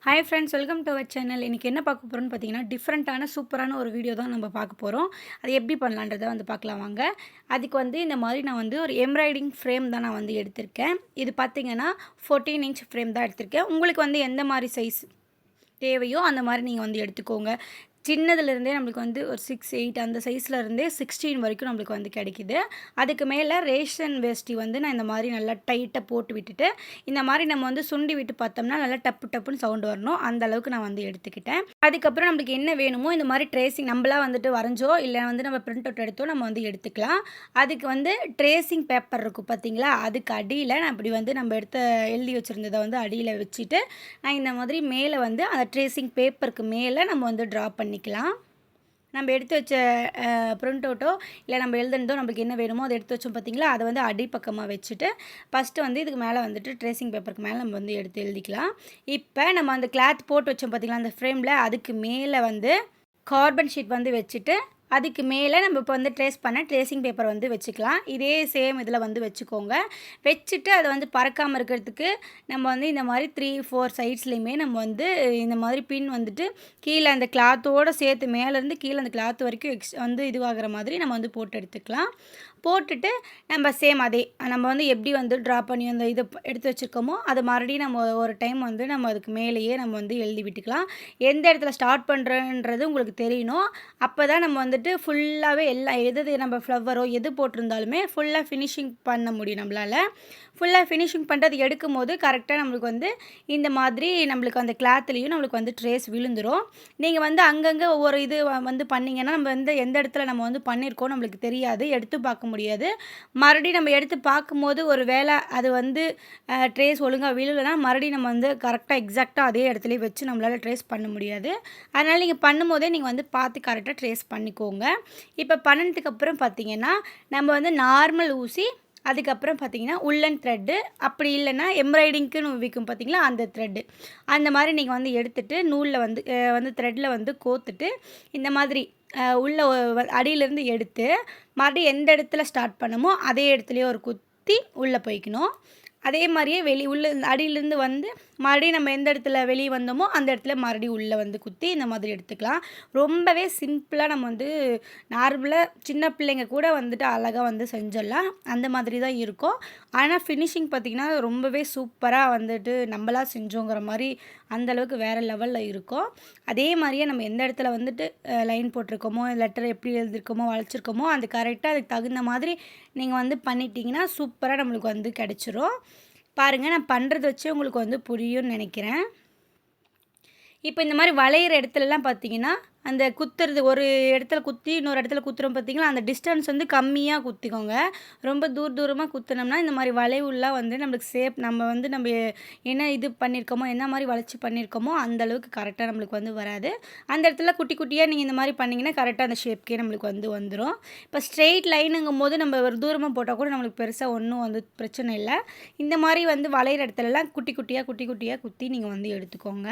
Hi friends, welcome to our channel. இன்றைக்கி என்ன பார்க்க போகிறோன்னு பார்த்தீங்கன்னா, டிஃப்ரெண்ட்டான சூப்பரான ஒரு வீடியோ தான் நம்ம பார்க்க போகிறோம். அது எப்படி பண்ணலான்றதை பார்க்கலாம் வாங்க. அதுக்கு இந்த மாதிரி நான் ஒரு எம்ப்ராய்டிங் ஃப்ரேம் தான் நான் எடுத்திருக்கேன். இது பார்த்தீங்கன்னா 14 இன்ச் ஃப்ரேம் தான் எடுத்திருக்கேன். உங்களுக்கு எந்த மாதிரி சைஸ் தேவையோ அந்த மாதிரி நீங்கள் எடுத்துக்கோங்க. சின்னதுலேருந்தே நம்மளுக்கு ஒரு 6, 8 அந்த சைஸில் இருந்தே 16 வரைக்கும் நம்மளுக்கு கிடைக்கிது. அதுக்கு மேலே ரேஷன் வேஷ்டி நான் இந்த மாதிரி நல்லா டைட்டாக போட்டு விட்டுட்டு, இந்த மாதிரி நம்ம சுண்டி விட்டு பார்த்தோம்னா நல்லா டப்பு டப்புன்னு சவுண்டு வரணும். அந்த அளவுக்கு நான் எடுத்துக்கிட்டேன். அதுக்கப்புறம் நம்மளுக்கு என்ன வேணுமோ இந்த மாதிரி ட்ரேசிங் நம்மளாம் வரைஞ்சோ இல்லை நம்ம பிரிண்ட் அவுட் எடுத்தோ நம்ம எடுத்துக்கலாம். அதுக்கு ட்ரேசிங் பேப்பர் இருக்கும் பார்த்தீங்களா, அதுக்கு அடியில் நான் இப்படி நம்ம எழுதி வச்சுருந்ததை அடியில் வச்சுட்டு, நான் இந்த மாதிரி மேலே அந்த ட்ரேசிங் பேப்பருக்கு மேலே நம்ம ட்ரா பண்ணிக்கலாம். நம்ம எடுத்து வச்ச பிரிண்ட் அவுட்டோ இல்லை நம்ம எழுதுனதோ நம்மளுக்கு என்ன வேணுமோ அதை எடுத்து வச்சோம் பார்த்தீங்களா, அதை அடிப்பக்கமாக வச்சுட்டு ஃபஸ்ட்டு இதுக்கு மேலே ட்ரேசிங் பேப்பருக்கு மேலே நம்ம எடுத்து எழுதிக்கலாம். இப்போ நம்ம அந்த கிளாத் போட்டு வச்சோம் பார்த்தீங்களா அந்த ஃப்ரேமில், அதுக்கு மேலே கார்பன் ஷீட் வச்சுட்டு அதுக்கு மேலே நம்ம இப்போ ட்ரேஸ் பண்ண ட்ரேசிங் பேப்பர் வச்சுக்கலாம். இதே சேம் இதில் வச்சுக்கோங்க. வச்சுட்டு அதை பறக்காமல் இருக்கிறதுக்கு நம்ம இந்த மாதிரி 3, 4 சைட்ஸ்லேயுமே நம்ம இந்த மாதிரி பின் கீழே அந்த கிளாத்தோடு சேர்த்து மேலேருந்து கீழே அந்த கிளாத் வரைக்கும் இதுவாகிற மாதிரி நம்ம போட்டு எடுத்துக்கலாம். போட்டுட்டு நம்ம சேம் அதே நம்ம எப்படி ட்ரா பண்ணி அந்த இதை எடுத்து வச்சுருக்கோமோ அதை மறுபடியும் நம்ம ஒரு டைம் நம்ம அதுக்கு மேலேயே நம்ம எழுதி விட்டுக்கலாம். எந்த இடத்துல ஸ்டார்ட் பண்ணுறன்றது உங்களுக்கு தெரியணும். அப்போ தான் நம்ம ஃபுல்லாகவே எல்லாம் எது நம்ம ஃப்ளவரோ எது போட்டிருந்தாலுமே ஃபுல்லாக ஃபினிஷிங் பண்ண முடியும். நம்மளால் ஃபுல்லாக ஃபினிஷிங் பண்ணுறது எடுக்கும் போது கரெக்டாக நம்மளுக்கு இந்த மாதிரி நம்மளுக்கு அந்த கிளாத்லேயும் நம்மளுக்கு ட்ரேஸ் விழுந்துடும். நீங்கள் அங்கங்கே ஒவ்வொரு இது பண்ணிங்கன்னா நம்ம எந்த இடத்துல நம்ம பண்ணியிருக்கோம் நம்மளுக்கு தெரியாது, எடுத்து பார்க்க முடியாது. மறுபடியும் நம்ம எடுத்து பார்க்கும்போது ஒரு வேளை அது ட்ரேஸ் ஒழுங்காக விழலைன்னா மறுபடியும் நம்ம கரெக்டாக எக்ஸாக்டாக அதே இடத்துலையே வச்சு நம்மளால் ட்ரேஸ் பண்ண முடியாது. அதனால் நீங்கள் பண்ணும்போதே நீங்கள் பார்த்து கரெக்டாக ட்ரேஸ் பண்ணிக்கோங்க. இப்போ பண்ணதுக்கப்புறம் பார்த்தீங்கன்னா நம்ம நார்மல் ஊசி, அதுக்கப்புறம் பார்த்தீங்கன்னா உள்ளன் த்ரெட்டு, அப்படி இல்லைன்னா எம்ப்ராய்டிங்க்குன்னு விற்கும் பார்த்தீங்களா அந்த த்ரெட்டு, அந்த மாதிரி நீங்கள் எடுத்துகிட்டு நூலில் த்ரெட்டில் கோத்துட்டு இந்த மாதிரி உள்ள அடியிலேருந்து எடுத்து மறுபடியும் எந்த இடத்துல ஸ்டார்ட் பண்ணமோ அதே இடத்துலையே ஒரு குத்தி உள்ளே போய்க்கணும். அதே மாதிரியே உள்ள அடியிலேருந்து மறுபடியும் நம்ம எந்த இடத்துல வெளியே வந்தோமோ அந்த இடத்துல மறுபடியும் உள்ளே குத்தி இந்த மாதிரி எடுத்துக்கலாம். ரொம்பவே சிம்பிளாக நம்ம நார்மலாக சின்ன பிள்ளைங்க கூட அழகாக செஞ்சிடலாம். அந்த மாதிரி தான் இருக்கும். ஆனால் ஃபினிஷிங் பார்த்திங்கன்னா ரொம்பவே சூப்பராக நம்மளாக செஞ்சோங்கிற மாதிரி அந்தளவுக்கு வேறு லெவலில் இருக்கும். அதே மாதிரியே நம்ம எந்த இடத்துல லைன் போட்டிருக்கோமோ லெட்டர் எப்படி எழுதியிருக்கோமோ வளைச்சிருக்கோமோ அது கரெக்டாக அதுக்கு தகுந்த மாதிரி நீங்கள் பண்ணிட்டீங்கன்னா சூப்பராக நம்மளுக்கு கிடச்சிரும். பாருங்கள், நான் பண்ணுறது வச்சு உங்களுக்கு புரியும்னு நினைக்கிறேன். இப்போ இந்த மாதிரி வளையிற இடத்துலலாம் பார்த்தீங்கன்னா அந்த குத்துறது ஒரு இடத்துல குத்தி இன்னொரு இடத்துல குத்துறோம் பார்த்தீங்களா, அந்த டிஸ்டன்ஸ் கம்மியாக குத்திக்கோங்க. ரொம்ப தூரமாக குத்தினோம்னா இந்த மாதிரி வளைவுலாம் நம்மளுக்கு சேப் நம்ம நம்ம என்ன இது பண்ணியிருக்கோமோ என்ன மாதிரி வளைச்சி பண்ணியிருக்கோமோ அந்தளவுக்கு கரெக்டாக நம்மளுக்கு வராது. அந்த இடத்துல குட்டி குட்டியாக நீங்கள் இந்த மாதிரி பண்ணிங்கன்னா கரெக்டாக அந்த ஷேப்க்கே நம்மளுக்கு வந்துடும். இப்போ ஸ்ட்ரெயிட் லைனுங்கும் போது நம்ம ஒரு தூரமாக போட்டால் கூட நம்மளுக்கு பெருசாக ஒன்றும் பிரச்சனை இல்லை. இந்த மாதிரி வளையிற இடத்துலலாம் குட்டி குட்டியாக குத்தி நீங்கள் எடுத்துக்கோங்க.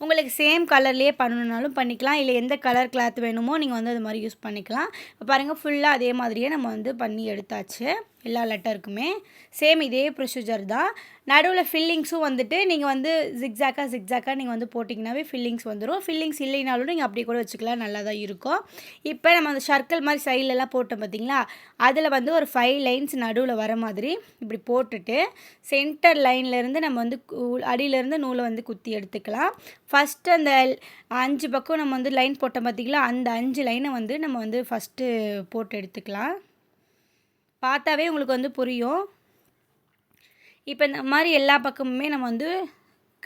உங்களுக்கு சேம் கலர்லேயே பண்ணணுன்னாலும் பண்ணிக்கலாம், இல்லை எந்த கலர் கிளாத் வேணுமோ நீங்கள் அது மாதிரி யூஸ் பண்ணிக்கலாம். இப்போ பாருங்கள், ஃபுல்லாக அதே மாதிரியே நம்ம பண்ணி எடுத்தாச்சு. எல்லா லெட்டருக்குமே சேம் இதே ப்ரொசீஜர் தான். நடுவில் ஃபில்லிங்ஸும் நீங்கள் ஜிக்ஸாக்காக நீங்கள் போட்டிங்கனாவே ஃபில்லிங்ஸ் வந்துடும். ஃபில்லிங்ஸ் இல்லைனாலும் நீங்கள் அப்படியே கூட வச்சுக்கலாம், நல்லா தான் இருக்கும். இப்போ நம்ம அந்த சர்க்கிள் மாதிரி சைட்லலாம் போட்டோம் பார்த்தீங்களா, அதில் ஒரு 5 லைன்ஸ் நடுவில் வர மாதிரி இப்படி போட்டுட்டு சென்டர் லைன்லேருந்து நம்ம அடியிலேருந்து நூலை குத்தி எடுத்துக்கலாம். ஃபஸ்ட்டு அந்த 5 பக்கம் நம்ம லைன் போட்டோம் பார்த்தீங்களா, அந்த 5 லைனை நம்ம ஃபஸ்ட்டு போட்டு எடுத்துக்கலாம். பார்த்தாவே உங்களுக்கு புரியும். இப்போ இந்த மாதிரி எல்லா பக்கமுமே நம்ம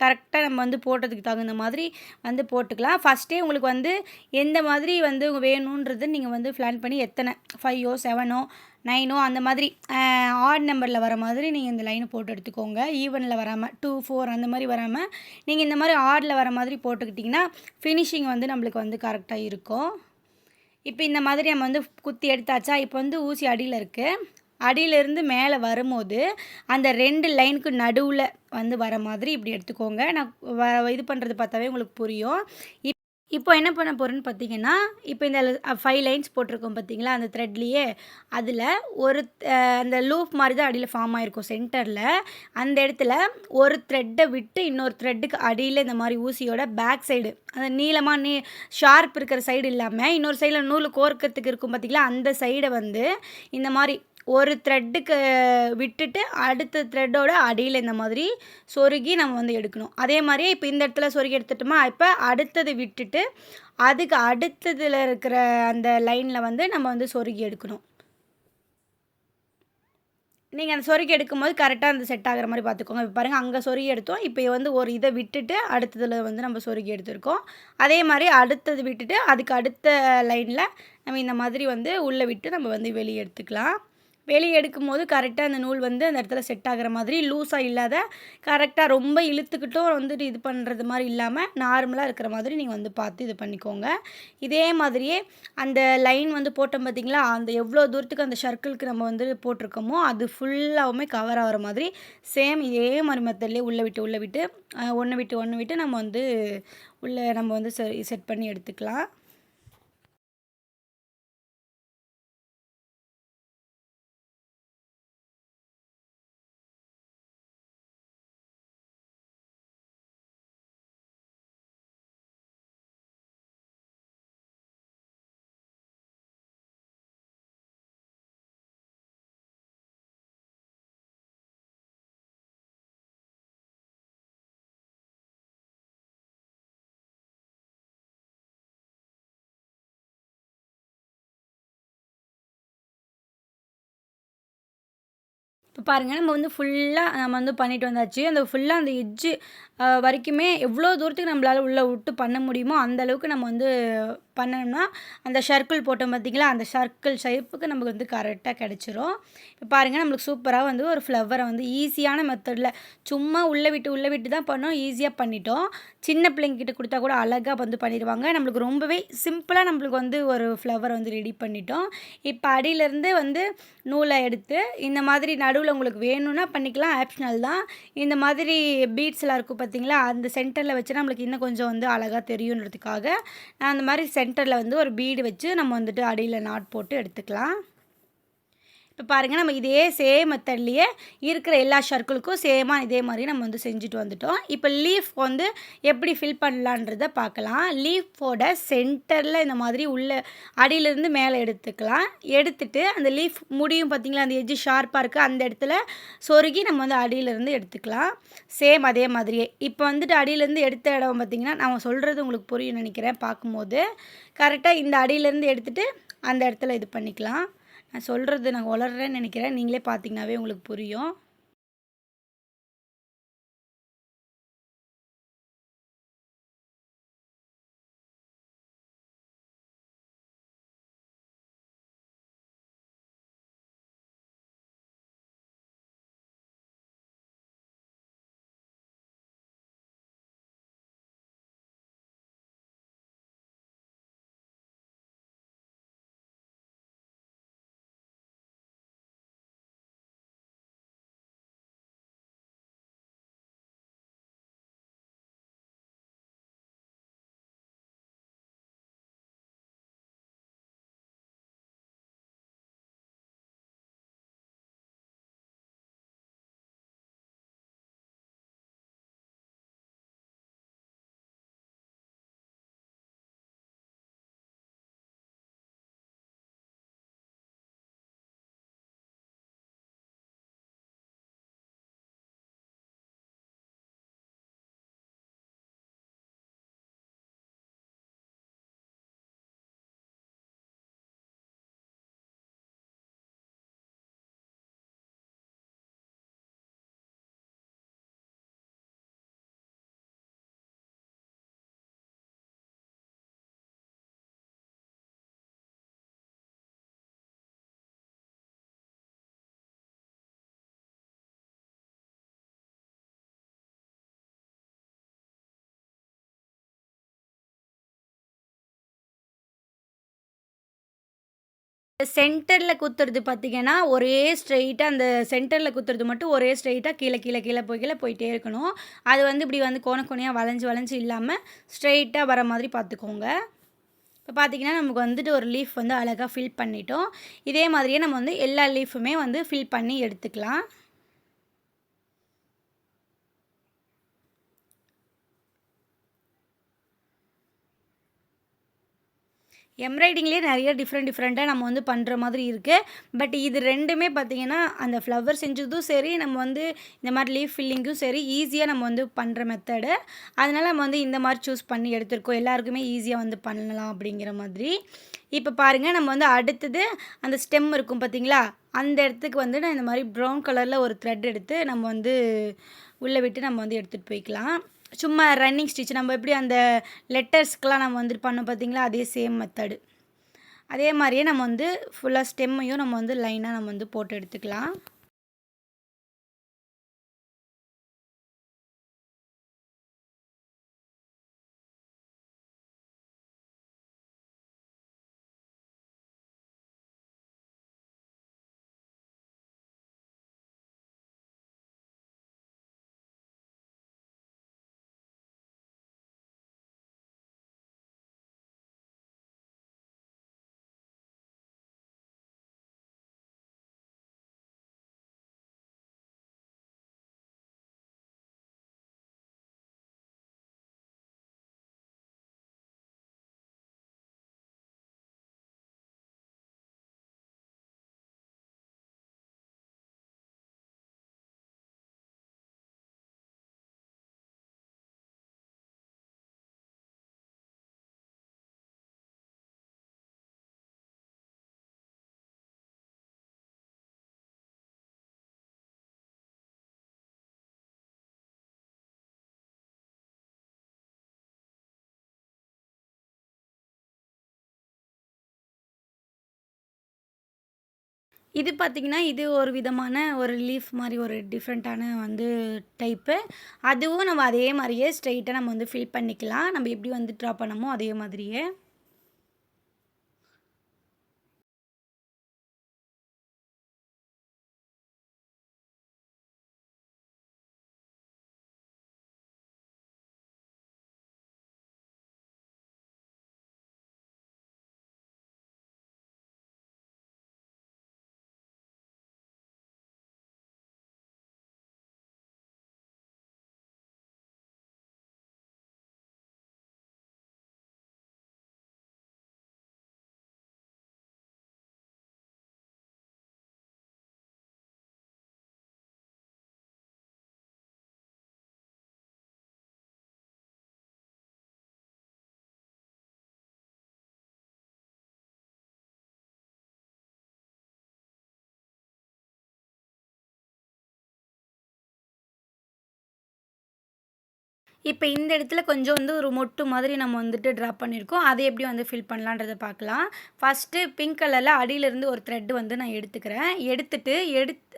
கரெக்டாக நம்ம போட்டதுக்கு தகுந்த மாதிரி போட்டுக்கலாம். ஃபஸ்ட்டே உங்களுக்கு எந்த மாதிரி வேணுன்றது நீங்கள் பிளான் பண்ணி எத்தனை 5ஓ 7ஓ 9ஓ அந்த மாதிரி ஆட் நம்பரில் வர மாதிரி நீங்கள் இந்த லைனை போட்டு எடுத்துக்கோங்க. ஈவனில் வராமல் 2, 4 அந்த மாதிரி வராமல் நீங்கள் இந்த மாதிரி ஆடில் வர மாதிரி போட்டுக்கிட்டிங்கன்னா ஃபினிஷிங் நம்மளுக்கு கரெக்டாக இருக்கும். இப்போ இந்த மாதிரி நம்ம குத்தி எடுத்தாச்சா. இப்போ ஊசி அடியில் இருக்குது. அடியிலேருந்து மேலே வரும்போது அந்த 2 லைனுக்கு நடுவில் வர மாதிரி இப்படி எடுத்துக்கோங்க. நான் இது பண்ணுறது பார்த்தாவே உங்களுக்கு புரியும். இப்போ என்ன பண்ண போறேன்னு பார்த்தீங்கன்னா, இப்போ இந்த 5 லைன்ஸ் போட்டிருக்கோம் பார்த்தீங்களா, அந்த த்ரெட்லயே, அதில ஒரு அந்த லூப் மாரி தான் அடியில ஃபார்ம் ஆயிருக்கும் சென்டர்ல. அந்த இடத்துல ஒரு த்ரெட்ட விட்டு இன்னொரு த்ரெட்டுக்கு அடியில இந்த மாரி ஊசியோட பேக் சைடு, அந்த நீளமா ஷார்ப் இருக்கிற சைடு இல்லாம, இன்னொரு சைடுல நூலு கோர்க்கறதுக்கு இருக்கும் பார்த்தீங்களா, அந்த சைட வந்து இந்த மாரி ஒரு த்ரெட்டுக்கு விட்டுட்டு, அடுத்த த்ரெட்டோட அடியில இந்த மாதிரி சொருகி நம்ம வந்து எடுக்கணும். அதே மாரியே இப்ப இந்த இடத்துல சொருகி எடுத்துட்டோமா, இப்ப அடுத்தது விட்டுட்டு, அதுக்கு அடுத்ததுல இருக்கிற அந்த லைன்ல வந்து நம்ம வந்து சொருகி எடுக்கணும். நீங்க அந்த சொருகி எடுக்கும்போது கரெக்ட்டா அந்த செட் ஆகுற மாரி பார்த்துக்கோங்க. இப்ப பாருங்க அங்க சொருகி எடுத்தோம். இப்ப வந்து ஒரு இத விட்டுட்டு, அடுத்ததுல வந்து நம்ம சொருகி எடுத்திருக்கோம். அதே மாரி அடுத்தது விட்டுட்டு, அதுக்கு அடுத்த லைன்ல நம்ம இந்த மாதிரி வந்து உள்ள விட்டு நம்ம வந்து வெளிய எடுத்துக்கலாம். வெளிய எடுக்கும்போது கரெக்ட்டா அந்த நூல் வந்து அந்த இடத்துல செட் ஆகுற மாதிரி லூஸா இல்லாத, கரெக்ட்டா ரொம்ப இழுத்துக்கிட்டும் வந்துட்டு இது பண்றது மாரி இல்லாம, நார்மலா இருக்கிற மாதிரி நீங்க வந்து பார்த்து இது பண்ணிக்கோங்க. இதே மாதிரியே அந்த லைன் வந்து போட்டோம் பார்த்தீங்களா, அந்த எவ்வளோ தூரத்துக்கு அந்த சர்க்கிள்க்கு நம்ம வந்து போட்டிருக்கோமோ, அது ஃபுல்லாவுமே கவர் ஆகுற மாதிரி சேம் இதே மாரி மெத்தட்லயே உள்ள விட்டு, ஒண்ணு விட்டு ஒண்ணு விட்டு நம்ம வந்து உள்ள நம்ம வந்து செட் பண்ணி எடுத்துக்கலாம். இப்ப பாருங்க, நம்ம வந்து ஃபுல்லா நம்ம வந்து பண்ணிட்டு வந்தாச்சு. அந்த ஃபுல்லா அந்த எட்ஜ் வரைக்குமே எவ்வளோ தூரத்துக்கு நம்மளால உள்ள விட்டு பண்ண முடியுமோ, அந்த அளவுக்கு நம்ம வந்து பண்ணோம்னா, அந்த சர்க்கிள் போட்டோம் பார்த்தீங்களா, அந்த சர்க்கிள் ஷேப்புக்கு நமக்கு வந்து கரெக்ட்டா கெடைச்சிரும். இப்ப பாருங்க, நம்மளுக்கு சூப்பரா வந்து ஒரு ஃப்ளவர வந்து ஈஸியான மெத்தட்ல சும்மா உள்ள விட்டு தான் பண்ணோம். ஈஸியா பண்ணிட்டோம். சின்ன பிள்ளைங்ககிட்ட குடுத்தா கூட அழகா வந்து பண்ணிருவாங்க. நம்மளுக்கு ரொம்பவே சிம்பிளா நம்மளுக்கு வந்து ஒரு ஃப்ளவர் வந்து ரெடி பண்ணிட்டோம். இப்ப அடியிலருந்து வந்து நூல எடுத்து, இந்த மாதிரி நடுவுல உங்களுக்கு வேணும்னா பண்ணிக்கலாம். ஆப்ஷனல் தான். இந்த மாதிரி பீட்ஸ்லாம் இருக்கும் பார்த்தீங்களா, அந்த சென்டர்ல வச்சா நம்மளுக்கு இன்னும் கொஞ்சம் வந்து அழகா தெரியுன்றதுக்காக, நான் அந்த மாரி சென்டர்ல வந்து ஒரு பீடு வச்சு நம்ம வந்துட்டு அடியில நாட் போட்டு எடுத்துக்கலாம். இப்ப பாருங்க, நம்ம இதே சேம் மெத்தட்லயே இருக்கிற எல்லா சர்க்கிளுக்கும் சேமா இதே மாரி நம்ம வந்து செஞ்சுட்டு வந்துட்டோம். இப்ப லீஃப் வந்து எப்படி ஃபில் பண்ணலான்றத பார்க்கலாம். லீஃபோட சென்டர்ல இந்த மாதிரி உள்ள அடியிலருந்து மேல எடுத்துக்கலாம். எடுத்துட்டு அந்த லீஃப் முடியும் பார்த்தீங்களா, அந்த எட்ஜ் ஷார்ப்பா இருக்கு. அந்த இடத்துல சொருகி நம்ம வந்து அடியிலருந்து எடுத்துக்கலாம். சேம் அதே மாதிரியே. இப்ப வந்துட்டு அடியிலருந்து எடுத்த இடம் பார்த்தீங்கன்னா, நான் சொல்றது உங்களுக்கு புரியும்னு நெனைக்கிறேன் பார்க்கும்போது. கரெக்ட்டா இந்த அடியிலருந்து எடுத்துட்டு, அந்த இடத்துல இது பண்ணிக்கலாம். நான் உளறுறேன்னு நெனைக்கிறேன். நீங்களே பார்த்தீங்கன்னாவே உங்களுக்கு புரியும். சென்டரில் குத்துறது பார்த்தீங்கன்னா, ஒரே ஸ்ட்ரெயிட்டா அந்த சென்டரில் குத்துறது மட்டும் ஒரே ஸ்ட்ரெயிட்டா கீழ போயிட்டே இருக்கணும். அது வந்து இப்படி வந்து கோண கோணையா வளைஞ்சு வளைஞ்சு இல்லாம, ஸ்ட்ரெயிட்டா வர மாதிரி பார்த்துக்கோங்க. இப்போ பார்த்தீங்கன்னா, நமக்கு வந்துட்டு ஒரு லீஃப் வந்து அழகா ஃபில் பண்ணிட்டோம். இதே மாதிரியே நம்ம வந்து எல்லா லீஃபுமே வந்து ஃபில் பண்ணி எடுத்துக்கலாம். எம்ப்ராய்டிங்லேயே நிறைய டிஃப்ரெண்ட்டாக நம்ம வந்து பண்ணுற மாதிரி இருக்குது. பட் இது 2மே பார்த்திங்கன்னா, அந்த ஃப்ளவர் செஞ்சதும் சரி, நம்ம வந்து இந்த மாதிரி லீஃப் ஃபில்லிங்கும் சரி, ஈஸியாக நம்ம வந்து பண்ணுற மெத்தடு. அதனால் நம்ம வந்து இந்த மாதிரி சூஸ் பண்ணி எடுத்திருக்கோம். எல்லாருக்குமே ஈஸியாக வந்து பண்ணலாம் அப்படிங்கிற மாதிரி. இப்போ பாருங்கள், நம்ம வந்து அடுத்தது அந்த ஸ்டெம் இருக்கும் பார்த்திங்களா, அந்த இடத்துக்கு வந்து நான் இந்த மாதிரி ப்ரௌன் கலரில் ஒரு த்ரெட் எடுத்து நம்ம வந்து உள்ளே விட்டு நம்ம வந்து எடுத்துகிட்டு போய்க்கலாம். சும்மா ரன்னிங் ஸ்டிச் நம்ம எப்படி அந்த லெட்டர்ஸ்க்கெலாம் நம்ம வந்துட்டு பண்ணோம் பார்த்தீங்களா, அதே சேம் மெத்தடு. அதே மாதிரியே நம்ம வந்து ஃபுல்லாக ஸ்டெம்மையும் நம்ம வந்து லைனாக நம்ம வந்து போட்டு எடுத்துக்கலாம். இது பார்த்திங்கன்னா, இது ஒரு விதமான ஒரு லீஃப் மாதிரி ஒரு டிஃப்ரெண்ட்டான வந்து டைப்பு. அதுவும் நம்ம அதே மாதிரியே ஸ்ட்ரெயிட்டாக நம்ம வந்து ஃபில் பண்ணிக்கலாம். நம்ம எப்படி வந்து ட்ரா பண்ணமோ அதே மாதிரியே. இப்போ இந்த இடத்துல கொஞ்சம் வந்து ஒரு மொட்டு மாதிரி நம்ம வந்துட்டு ட்ரா பண்ணியிருக்கோம். அதை எப்படி வந்து ஃபில் பண்ணலான்றத பார்க்கலாம். ஃபஸ்ட்டு பிங்க் கலரில் அடியிலேருந்து ஒரு த்ரெட் வந்து நான் எடுத்துக்கிறேன். எடுத்துட்டு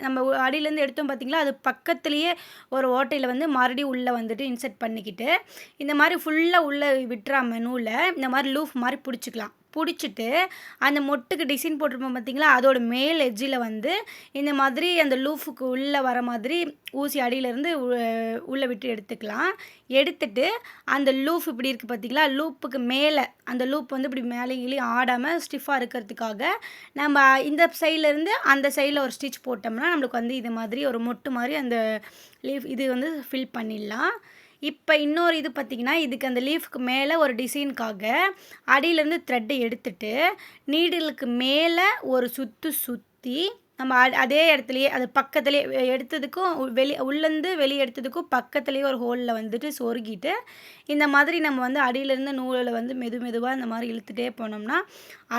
நம்ம அடியிலேருந்து எடுத்தோம் பார்த்தீங்களா, அது பக்கத்துலேயே ஒரு ஓட்டையில் வந்து மறுபடியும் உள்ளே வந்துட்டு இன்சர்ட் பண்ணிக்கிட்டு, இந்த மாதிரி ஃபுல்லாக உள்ளே விட்டுறாம நூலை இந்த மாதிரி லூஃப் மாதிரி பிடிச்சிக்கலாம். பிடிச்சிட்டு அந்த மொட்டுக்கு டிசைன் போட்டிருப்போம் பார்த்தீங்களா, அதோட மேல் எட்ஜில் வந்து இந்த மாதிரி அந்த லூஃபுக்கு உள்ளே வர மாதிரி ஊசி அடியிலேருந்து உள்ளே விட்டு எடுத்துக்கலாம். எடுத்துட்டு அந்த லூப் இப்படி இருக்குது பார்த்தீங்களா, லூப்புக்கு மேலே அந்த லூப் வந்து இப்படி மேலேயும் கீழேயும் ஆடாமல் ஸ்டிஃபாக இருக்கிறதுக்காக நம்ம இந்த சைட்லேருந்து அந்த சைடில் ஒரு ஸ்டிச் போட்டோம்னா நம்மளுக்கு வந்து இது மாதிரி ஒரு மொட்டு மாதிரி அந்த லீஃப் இது வந்து ஃபில் பண்ணிடலாம். இப்போ இன்னொரு இது பார்த்திங்கன்னா, இதுக்கு அந்த லீஃப்க்கு மேலே ஒரு டிசைனுக்காக அடியிலேருந்து த்ரெட்டை எடுத்துட்டு நீடிலுக்கு மேலே ஒரு சுற்றி நம்ம அதே இடத்துலையே அது பக்கத்துலேயே எடுத்ததுக்கும் உள்ளேருந்து வெளியே எடுத்ததுக்கும் பக்கத்துலேயே ஒரு ஹோலில் வந்துட்டு சொருகிட்டு இந்த மாதிரி நம்ம வந்து அடியிலேருந்து நூலில் வந்து மெதுவாக இந்த மாதிரி இழுத்துட்டே போனோம்னா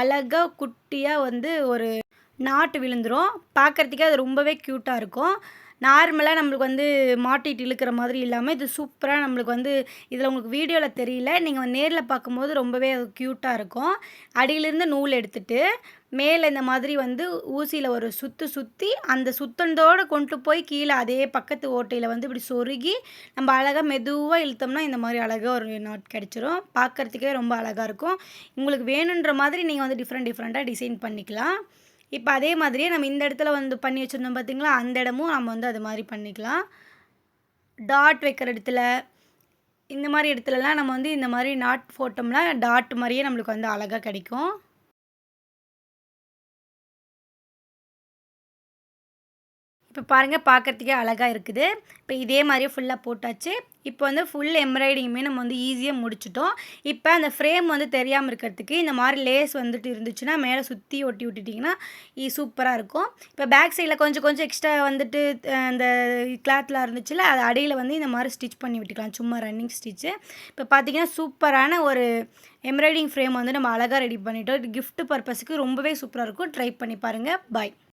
அழகாக குட்டியாக வந்து ஒரு நாட்டு விழுந்துடும். பார்க்குறதுக்கே அது ரொம்பவே க்யூட்டாக இருக்கும். நார்மலாக நம்மளுக்கு வந்து மாட்டிட்டு இழுக்கிற மாதிரி இல்லாமல் இது சூப்பராக நம்மளுக்கு வந்து இதில் உங்களுக்கு வீடியோவில் தெரியல, நீங்கள் நேரில் பார்க்கும்போது ரொம்பவே அது க்யூட்டாக இருக்கும். அடியிலேருந்து நூல் எடுத்துட்டு மேலே இந்த மாதிரி வந்து ஊசியில் ஒரு சுற்றி அந்த சுத்தந்தோடு கொண்டு போய் கீழே அதே பக்கத்து ஓட்டையில் வந்து இப்படி சொருகி நம்ம அழகாக மெதுவாக இழுத்தோம்னா இந்த மாதிரி அழகாக ஒரு நாட் கிடச்சிரும். பார்க்குறதுக்கே ரொம்ப அழகாக இருக்கும். உங்களுக்கு வேணுன்ற மாதிரி நீங்கள் வந்து டிஃப்ரெண்ட்டாக டிசைன் பண்ணிக்கலாம். இப்போ அதே மாதிரியே நம்ம இந்த இடத்துல வந்து பண்ணி வச்சுருந்தோம் பார்த்திங்களா, அந்த இடமும் நம்ம வந்து அது மாதிரி பண்ணிக்கலாம். டாட் வைக்கிற இடத்துல இந்த மாதிரி இடத்துலலாம் நம்ம வந்து இந்த மாதிரி நாட் போட்டோம்னா டாட் மாதிரியே நம்மளுக்கு வந்து அழகாக கிடைக்கும். இப்போ பாருங்கள், பார்க்குறதுக்கே அழகாக இருக்குது. இப்போ இதே மாதிரியே ஃபுல்லாக போட்டாச்சு. இப்போ வந்து ஃபுல் எம்ப்ராய்டிங்குமே நம்ம வந்து ஈஸியாக முடிச்சிட்டோம். இப்போ அந்த ஃப்ரேம் வந்து தெரியாமல் இருக்கிறதுக்கு இந்த மாதிரி லேஸ் வந்துட்டு இருந்துச்சுன்னா மேலே சுற்றி ஒட்டி விட்டுட்டிங்கன்னா சூப்பராக இருக்கும். இப்போ பேக் சைடில் கொஞ்சம் கொஞ்சம் எக்ஸ்ட்ரா வந்துட்டு அந்த கிளாத்தில் இருந்துச்சுல, அது அடியில் வந்து இந்த மாதிரி ஸ்டிச் பண்ணி விட்டுக்கலாம், சும்மா ரன்னிங் ஸ்டிச்சு. இப்போ பார்த்தீங்கன்னா சூப்பரான ஒரு எம்ப்ராய்டிங் ஃப்ரேம் வந்து நம்ம அழகாக ரெடி பண்ணிட்டோம். இது கிஃப்ட் பர்பஸுக்கு ரொம்பவே சூப்பராக இருக்கும். ட்ரை பண்ணி பாருங்கள். பாய்.